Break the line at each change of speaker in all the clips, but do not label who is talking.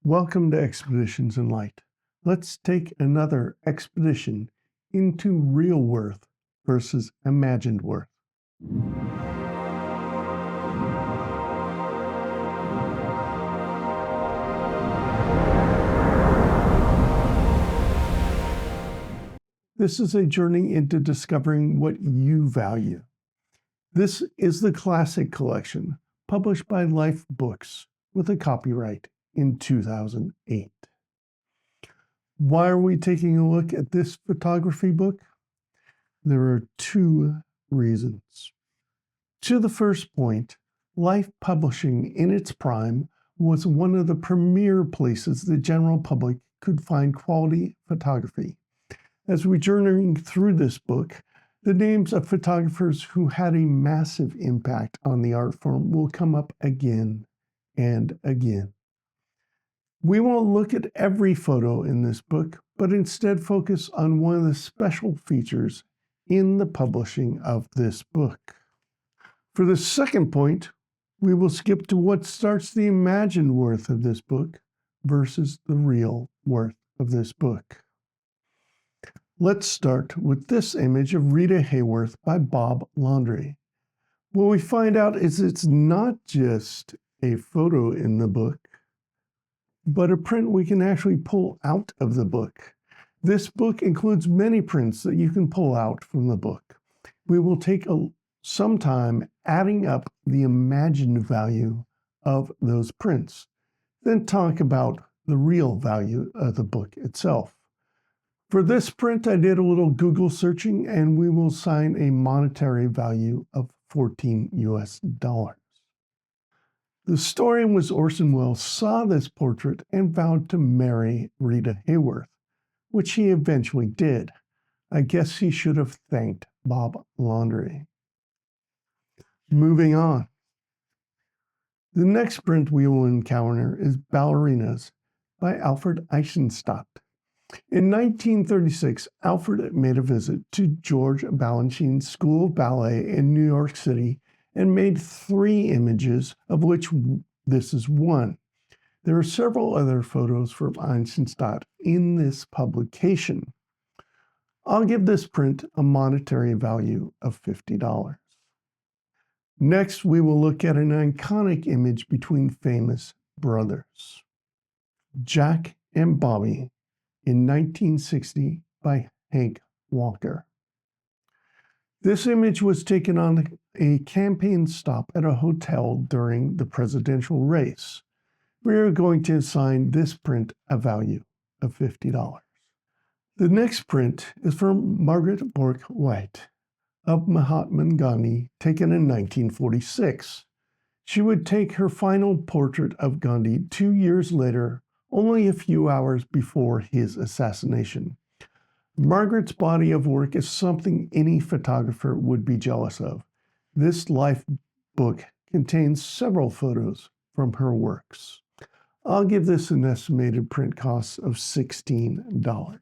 Welcome to Expeditions in Light. Let's take another expedition into real worth versus imagined worth. This is a journey into discovering what you value. This is the Classic Collection, published by Life Books with a copyright in 2008. Why are we taking a look at this photography book? There are two reasons. To the first point, Life Publishing in its prime was one of the premier places the general public could find quality photography. As we journey through this book, the names of photographers who had a massive impact on the art form will come up again and again. We won't look at every photo in this book, but instead focus on one of the special features in the publishing of this book. For the second point, we will skip to what starts the imagined worth of this book versus the real worth of this book. Let's start with this image of Rita Hayworth by Bob Laundrie. What we find out is it's not just a photo in the book, but a print we can actually pull out of the book. This book includes many prints that you can pull out from the book. We will take some time adding up the imagined value of those prints, then talk about the real value of the book itself. For this print, I did a little Google searching, and we will assign a monetary value of $14 US. The story was Orson Welles saw this portrait and vowed to marry Rita Hayworth, which he eventually did. I guess he should have thanked Bob Laundrie. Moving on. The next print we will encounter is Ballerinas by Alfred Eisenstadt. In 1936, Alfred made a visit to George Balanchine's School of Ballet in New York City and made 3 images, of which this is one. There are several other photos from Eisenstadt in this publication. I'll give this print a monetary value of $50. Next, we will look at an iconic image between famous brothers, Jack and Bobby, in 1960 by Hank Walker. This image was taken on a campaign stop at a hotel during the presidential race. We are going to assign this print a value of $50. The next print is from Margaret Bourke White of Mahatma Gandhi, taken in 1946. She would take her final portrait of Gandhi 2 years later, only a few hours before his assassination. Margaret's body of work is something any photographer would be jealous of. This Life book contains several photos from her works. I'll give this an estimated print cost of $16.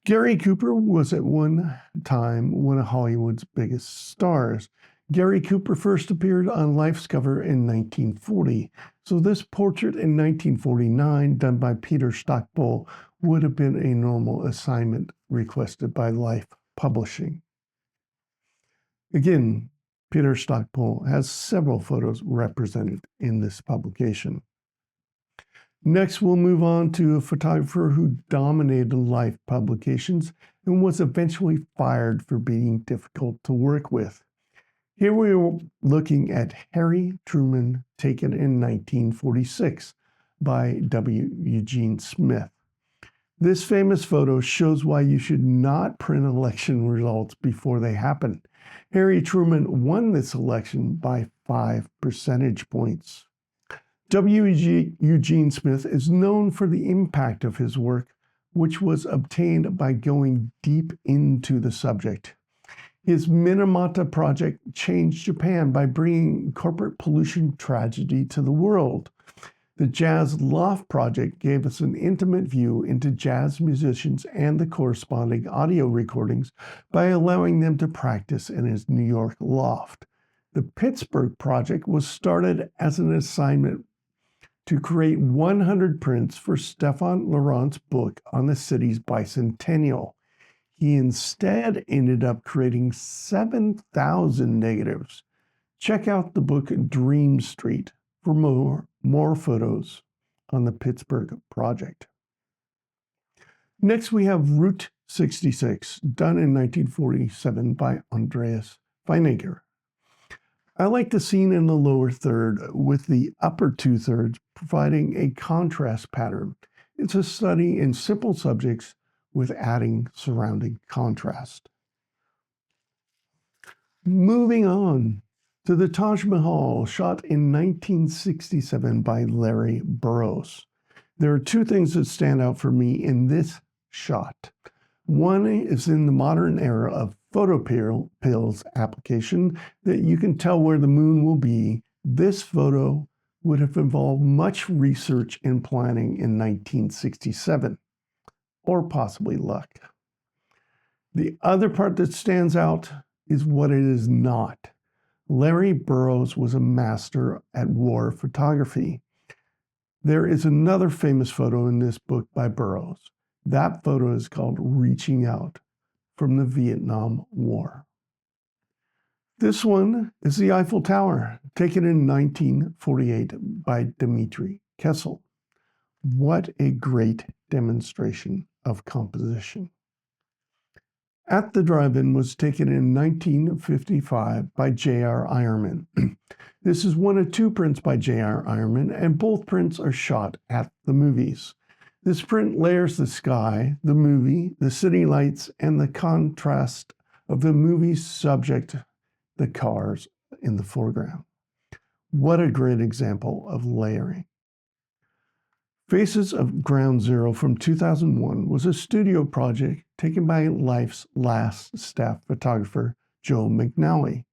Gary Cooper was at one time one of Hollywood's biggest stars. Gary Cooper first appeared on Life's cover in 1940, so this portrait in 1949, done by Peter Stockpole, would have been a normal assignment requested by Life Publishing. Again, Peter Stockpole has several photos represented in this publication. Next, we'll move on to a photographer who dominated Life publications and was eventually fired for being difficult to work with. Here we are looking at Harry Truman, taken in 1946 by W. Eugene Smith. This famous photo shows why you should not print election results before they happen. Harry Truman won this election by 5 percentage points. W. Eugene Smith is known for the impact of his work, which was obtained by going deep into the subject. His Minamata project changed Japan by bringing corporate pollution tragedy to the world. The Jazz Loft project gave us an intimate view into jazz musicians and the corresponding audio recordings by allowing them to practice in his New York loft. The Pittsburgh project was started as an assignment to create 100 prints for Stéphane Laurent's book on the city's bicentennial. He instead ended up creating 7,000 negatives. Check out the book Dream Street for more photos on the Pittsburgh project. Next, we have Route 66, done in 1947 by Andreas Feininger. I like the scene in the lower third with the upper two-thirds providing a contrast pattern. It's a study in simple subjects with adding surrounding contrast. Moving on to the Taj Mahal, shot in 1967 by Larry Burroughs. There are two things that stand out for me in this shot. One is in the modern era of photopills application that you can tell where the moon will be. This photo would have involved much research and planning in 1967, or possibly luck. The other part that stands out is what it is not. Larry Burroughs was a master at war photography. There is another famous photo in this book by Burroughs. That photo is called Reaching Out from the Vietnam War. This one is the Eiffel Tower, taken in 1948 by Dmitri Kessel. What a great demonstration of composition. At the Drive-In was taken in 1955 by J.R. Ironman. This is one of two prints by J.R. Ironman, and both prints are shot at the movies. This print layers the sky, the movie, the city lights, and the contrast of the movie's subject, the cars in the foreground. What a great example of layering. Faces of Ground Zero from 2001 was a studio project taken by Life's last staff photographer, Joe McNally.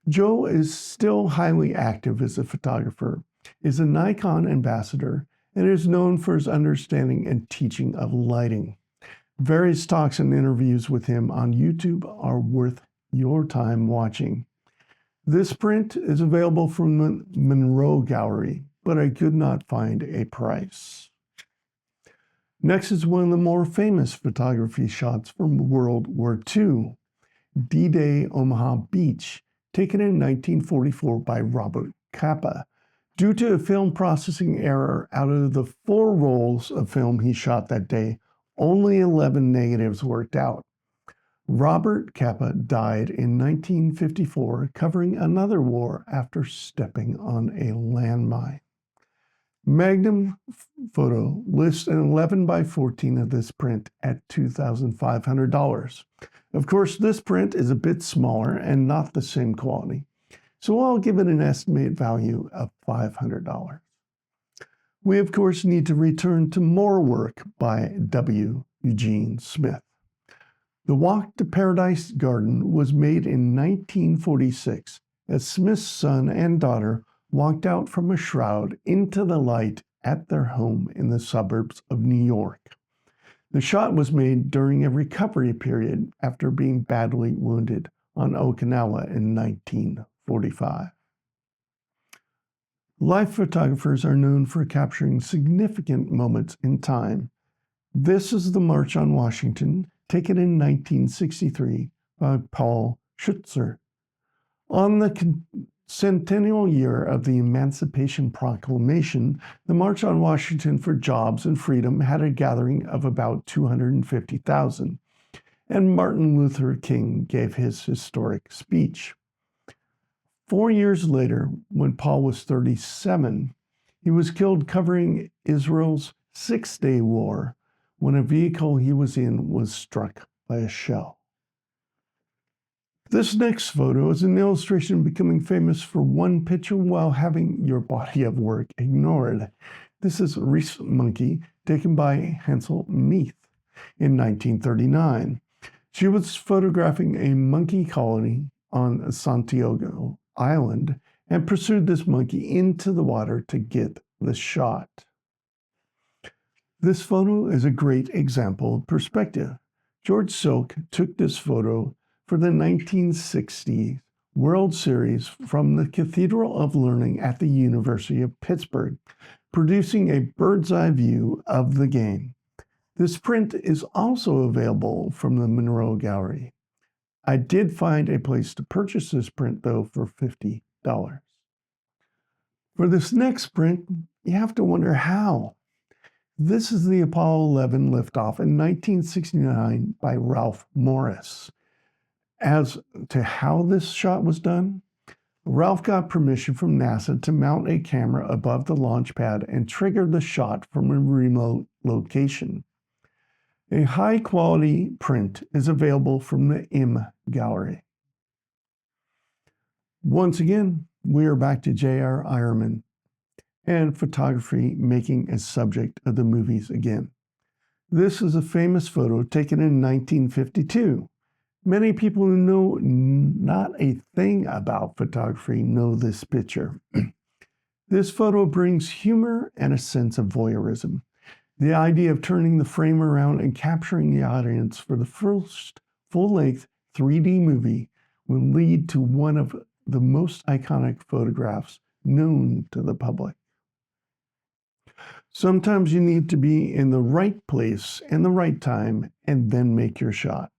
Joe is still highly active as a photographer, is a Nikon ambassador, and is known for his understanding and teaching of lighting. Various talks and interviews with him on YouTube are worth your time watching. This print is available from the Monroe Gallery, but I could not find a price. Next is one of the more famous photography shots from World War II, D-Day Omaha Beach, taken in 1944 by Robert Capa. Due to a film processing error, out of the 4 rolls of film he shot that day, only 11 negatives worked out. Robert Capa died in 1954, covering another war after stepping on a landmine. Magnum Photo lists an 11 by 14 of this print at $2,500. Of course, this print is a bit smaller and not the same quality, so I'll give it an estimated value of $500. We, of course, need to return to more work by W. Eugene Smith. The Walk to Paradise Garden was made in 1946 as Smith's son and daughter walked out from a shroud into the light at their home in the suburbs of New York. The shot was made during a recovery period after being badly wounded on Okinawa in 1945. Life photographers are known for capturing significant moments in time. This is the March on Washington, taken in 1963 by Paul Schutzer. On the centennial year of the Emancipation Proclamation, the March on Washington for Jobs and Freedom had a gathering of about 250,000, and Martin Luther King gave his historic speech. 4 years later, when Paul was 37, he was killed covering Israel's Six-Day War when a vehicle he was in was struck by a shell. This next photo is an illustration becoming famous for one picture while having your body of work ignored. This is Reese Monkey, taken by Hansel Meath in 1939. She was photographing a monkey colony on Santiago Island and pursued this monkey into the water to get the shot. This photo is a great example of perspective. George Silk took this photo for the 1960 World Series from the Cathedral of Learning at the University of Pittsburgh. producing a bird's eye view of the game. This print is also available from the Monroe Gallery. I did find a place to purchase this print, though, for $50. For this next print, you have to wonder how. This is the Apollo 11 liftoff in 1969 by Ralph Morris. As to how this shot was done, Ralph got permission from NASA to mount a camera above the launch pad and trigger the shot from a remote location. A high-quality print is available from the M Gallery. Once again, we are back to J.R. Ironman and photography making a subject of the movies again. This is a famous photo taken in 1952. Many people who know not a thing about photography know this picture. This photo brings humor and a sense of voyeurism. The idea of turning the frame around and capturing the audience for the first full-length 3D movie will lead to one of the most iconic photographs known to the public. Sometimes you need to be in the right place and the right time and then make your shot.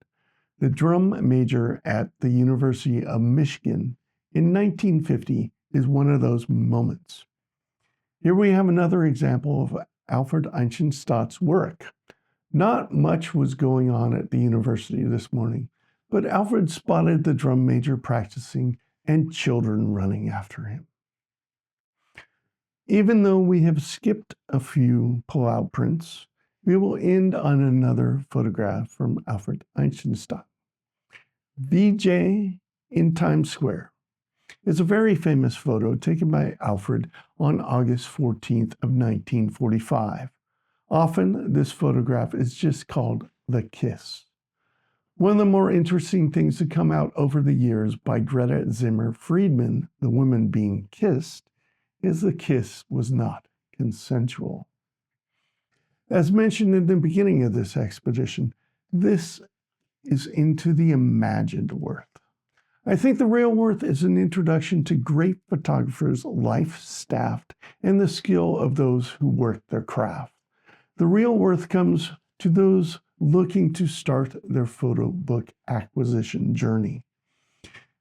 The drum major at the University of Michigan in 1950 is one of those moments. Here we have another example of Alfred Einstein's work. Not much was going on at the university this morning, but Alfred spotted the drum major practicing and children running after him. Even though we have skipped a few pull-out prints, we will end on another photograph from Alfred Einstein. VJ in Times Square is a very famous photo taken by Alfred on August 14th of 1945. Often, this photograph is just called The Kiss. One of the more interesting things to come out over the years by Greta Zimmer Friedman, the woman being kissed, is the kiss was not consensual. As mentioned in the beginning of this expedition, this is into the imagined worth. I think the real worth is an introduction to great photographers' life staff and the skill of those who work their craft. The real worth comes to those looking to start their photo book acquisition journey.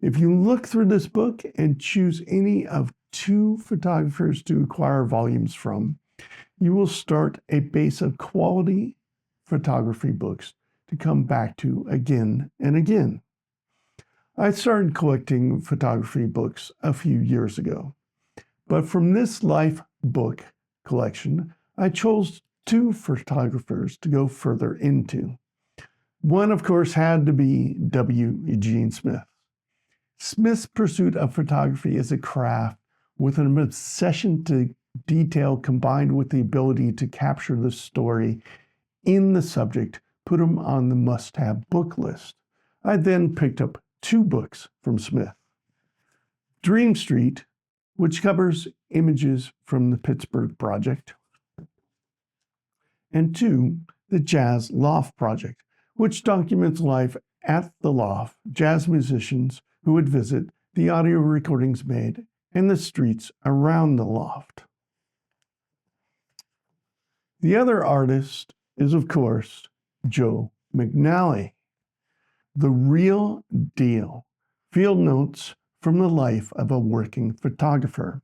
If you look through this book and choose any of 2 photographers to acquire volumes from, you will start a base of quality photography books to come back to again and again. I started collecting photography books a few years ago, but from this life book collection, I chose 2 photographers to go further into. One, of course, had to be W. Eugene Smith. Smith's pursuit of photography as a craft with an obsession to detail combined with the ability to capture the story in the subject put him on the must-have book list. I then picked up 2 books from Smith. Dream Street, which covers images from the Pittsburgh Project, and 2, the Jazz Loft Project, which documents life at the loft, jazz musicians who would visit, the audio recordings made, and the streets around the loft. The other artist is, of course, Joe McNally. The real deal. Field notes from the life of a working photographer.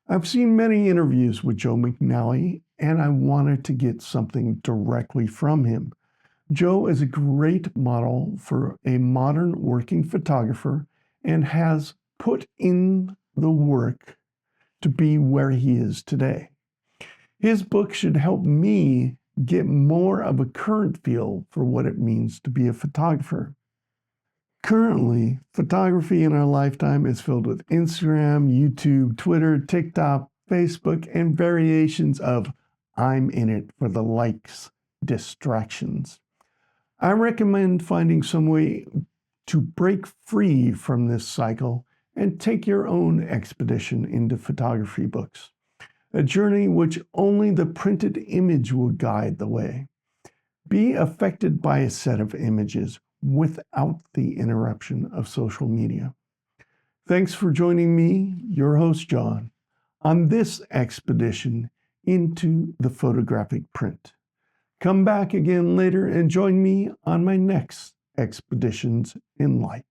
I've seen many interviews with Joe McNally, and I wanted to get something directly from him. Joe is a great model for a modern working photographer and has put in the work to be where he is today. His book should help me get more of a current feel for what it means to be a photographer. Currently, photography in our lifetime is filled with Instagram, YouTube, Twitter, TikTok, Facebook, and variations of I'm in it for the likes distractions. I recommend finding some way to break free from this cycle and take your own expedition into photography books, a journey which only the printed image will guide the way. Be affected by a set of images without the interruption of social media. Thanks for joining me, your host, John, on this expedition into the photographic print. Come back again later and join me on my next expeditions in light.